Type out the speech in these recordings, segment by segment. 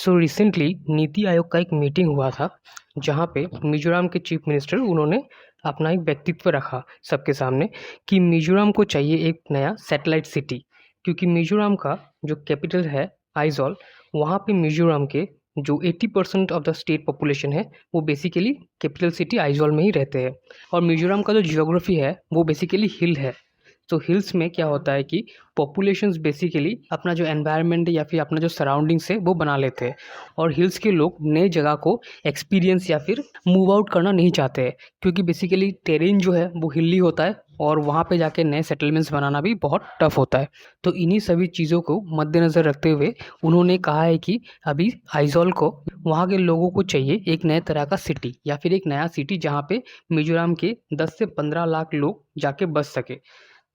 So recently NITI Aayog का एक meeting हुआ था जहाँ पे मिजोरम के चीफ मिनिस्टर उन्होंने अपना एक व्यक्तित्व रखा सबके सामने कि मिजोरम को चाहिए एक नया सैटेलाइट सिटी, क्योंकि मिजोरम का जो कैपिटल है आइजॉल, वहाँ पे मिजोरम के जो 80% ऑफ द स्टेट पॉपुलेशन है वो बेसिकली कैपिटल सिटी आइजॉल में ही रहते हैं। और मिजोरम का जो जियोग्राफी है वो बेसिकली हिल है। तो हिल्स में क्या होता है कि पॉपुलेशंस बेसिकली अपना जो एनवायरनमेंट या फिर अपना जो सराउंडिंग्स है वो बना लेते हैं, और हिल्स के लोग नए जगह को एक्सपीरियंस या फिर मूव आउट करना नहीं चाहते हैं, क्योंकि बेसिकली टेरेन जो है वो हिली होता है और वहाँ पे जाके नए सेटलमेंट्स बनाना भी बहुत टफ होता है। तो इन्हीं सभी चीज़ों को मद्देनज़र रखते हुए उन्होंने कहा है कि अभी आइजॉल को वहाँ के लोगों को चाहिए एक नए तरह का सिटी या फिर एक नया सिटी जहाँ पे मिजोरम के 10 से 15 लाख लोग जाके बस सके।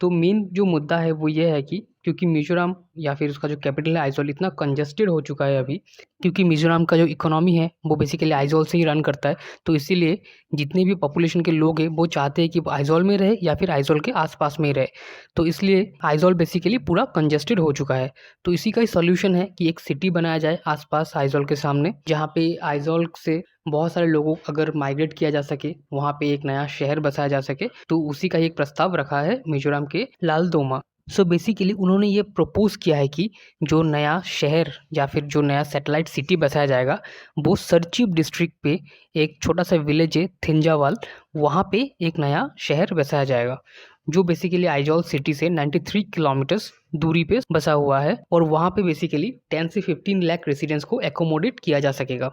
तो मेन जो मुद्दा है वो ये है कि क्योंकि मिजोरम या फिर उसका जो कैपिटल है आइजॉल इतना कंजेस्टेड हो चुका है अभी, क्योंकि मिजोरम का जो इकोनॉमी है वो बेसिकली आइजॉल से ही रन करता है। तो इसीलिए जितने भी पॉपुलेशन के लोग हैं वो चाहते हैं कि वो आइजॉल में रहे या फिर आइजॉल के आसपास में ही रहे। तो इसलिए आइजॉल बेसिकली पूरा कंजेस्टेड हो चुका है। तो इसी का ही सॉल्यूशन है कि एक सिटी बनाया जाए आसपास आइजॉल के सामने, जहाँ पे आइजॉल से बहुत सारे लोगों को अगर माइग्रेट किया जा सके, वहाँ पे एक नया शहर बसाया जा सके। तो उसी का ही एक प्रस्ताव रखा है मिजोरम के लालदोमा। सो बेसिकली उन्होंने ये प्रपोज किया है कि जो नया शहर या फिर जो नया सैटेलाइट सिटी बसाया जाएगा वो सरचीप डिस्ट्रिक्ट पे एक छोटा सा विलेज है थिंजावाल, वहाँ पे एक नया शहर बसाया जाएगा जो बेसिकली आइजॉल सिटी से 93 किलोमीटर्स दूरी पे बसा हुआ है। और वहाँ पे बेसिकली 10 से 15 लाख रेसिडेंट्स को एकोमोडेट किया जा सकेगा।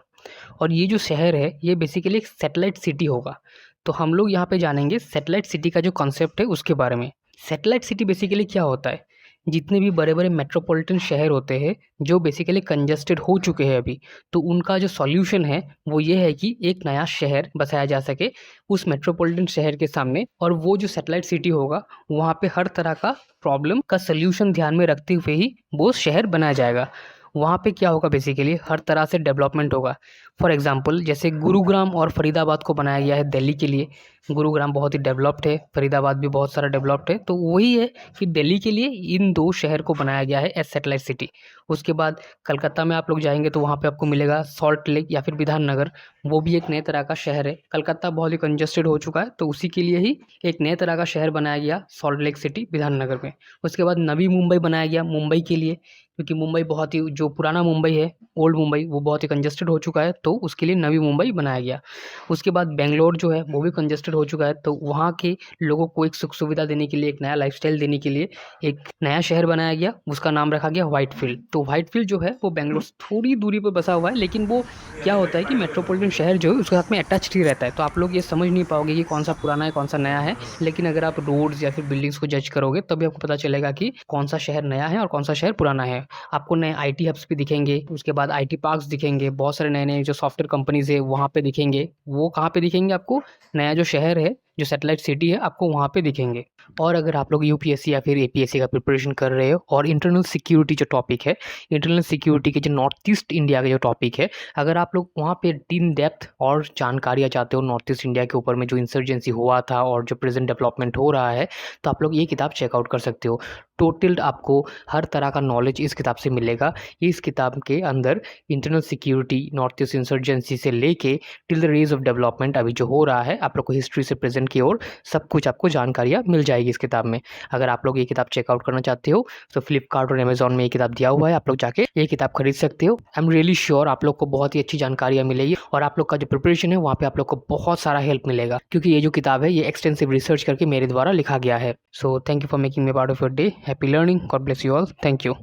और ये जो शहर है ये बेसिकली एक सैटेलाइट सिटी होगा। तो हम लोग यहाँ पे जानेंगे सैटेलाइट सिटी का जो कॉन्सेप्ट है उसके बारे में। सैटेलाइट सिटी बेसिकली क्या होता है, जितने भी बड़े बड़े मेट्रोपॉलिटन शहर होते हैं जो बेसिकली कंजस्टेड हो चुके हैं अभी, तो उनका जो सॉल्यूशन है वो ये है कि एक नया शहर बसाया जा सके उस मेट्रोपॉलिटन शहर के सामने। और वो जो सैटेलाइट सिटी होगा वहाँ पे हर तरह का प्रॉब्लम का सल्यूशन ध्यान में रखते हुए ही वो शहर बनाया जाएगा। वहाँ पे क्या होगा, बेसिकली हर तरह से डेवलपमेंट होगा। फॉर एग्जांपल जैसे गुरुग्राम और फरीदाबाद को बनाया गया है दिल्ली के लिए। गुरुग्राम बहुत ही डेवलप्ड है, फरीदाबाद भी बहुत सारा डेवलप्ड है। तो वही है कि दिल्ली के लिए इन दो शहर को बनाया गया है एज सैटेलाइट सिटी। उसके बाद कलकत्ता में आप लोग जाएंगे तो वहाँ पे आपको मिलेगा सॉल्ट लेक या फिर विधान नगर, वो भी एक नए तरह का शहर है। कलकत्ता बहुत ही कंजस्टेड हो चुका है तो उसी के लिए ही एक नए तरह का शहर बनाया गया सॉल्ट लेक सिटी विधान नगर में। उसके बाद नवी मुंबई बनाया गया मुंबई के लिए, क्योंकि मुंबई बहुत ही जो पुराना मुंबई है, ओल्ड मुंबई, वो बहुत ही कंजस्टेड हो चुका है तो उसके लिए नवी मुंबई बनाया गया। उसके बाद बेंगलोर जो है वो भी कंजस्टेड हो चुका है तो वहाँ के लोगों को एक सुख सुविधा देने के लिए, एक नया लाइफस्टाइल देने के लिए एक नया शहर बनाया गया, उसका नाम रखा गया व्हाइटफील्ड। तो व्हाइटफील्ड जो है वो बेंगलोर से थोड़ी दूरी पर बसा हुआ है, लेकिन वो क्या होता है कि मेट्रोपॉलिटन शहर जो है उसके साथ में अटैच्ड ही रहता है। तो आप लोग ये समझ नहीं पाओगे कि कौन सा पुराना है कौन सा नया है, लेकिन अगर आप रोड्स या फिर बिल्डिंग्स को जज करोगे तभी आपको पता चलेगा कि कौन सा शहर नया है और कौन सा शहर पुराना है। आपको नए आईटी हब्स भी दिखेंगे, उसके बाद आईटी पार्क्स दिखेंगे, बहुत सारे नए नए जो सॉफ्टवेयर कंपनीज है वहाँ पे दिखेंगे। वो कहाँ पे दिखेंगे आपको, नया जो शहर है जो सैटेलाइट सिटी है आपको वहाँ पे दिखेंगे। और अगर आप लोग यूपीएससी या फिर एपीएससी का प्रिपरेशन कर रहे हो और इंटरनल सिक्योरिटी जो टॉपिक है, इंटरनल सिक्योरिटी के जो नॉर्थ ईस्ट इंडिया का जो टॉपिक है, अगर आप लोग वहाँ पे इन डेप्थ और जानकारियाँ चाहते हो नॉर्थ ईस्ट इंडिया के ऊपर में जो इंसर्जेंसी हुआ था और जो प्रेजेंट डेवलपमेंट हो रहा है, तो आप लोग ये किताब चेकआउट कर सकते हो। टोटल आपको हर तरह का नॉलेज इस किताब से मिलेगा। इस किताब के अंदर internal security, north east insurgency से लेके till the rage of development अभी जो हो रहा है, आप लोग को हिस्ट्री से प्रेजेंट की ओर सब कुछ आपको जानकारियाँ मिल जाएगी इस किताब में। अगर आप लोग ये किताब चेकआउट करना चाहते हो तो फ्लिपकार्ट और अमेजोन में ये किताब दिया हुआ है, आप लोग जाके ये किताब खरीद सकते हो। आई एम रियली श्योर आप लोग को बहुत ही अच्छी जानकारियाँ मिलेगी और आप लोग का जो प्रिपरेशन है वहाँ पे आप लोग को बहुत सारा हेल्प मिलेगा, क्योंकि ये जो किताब है ये एक्सटेंसिव रिसर्च करके मेरे द्वारा लिखा गया है। So thank you for making me part of your day. Happy learning. God bless you all. Thank you.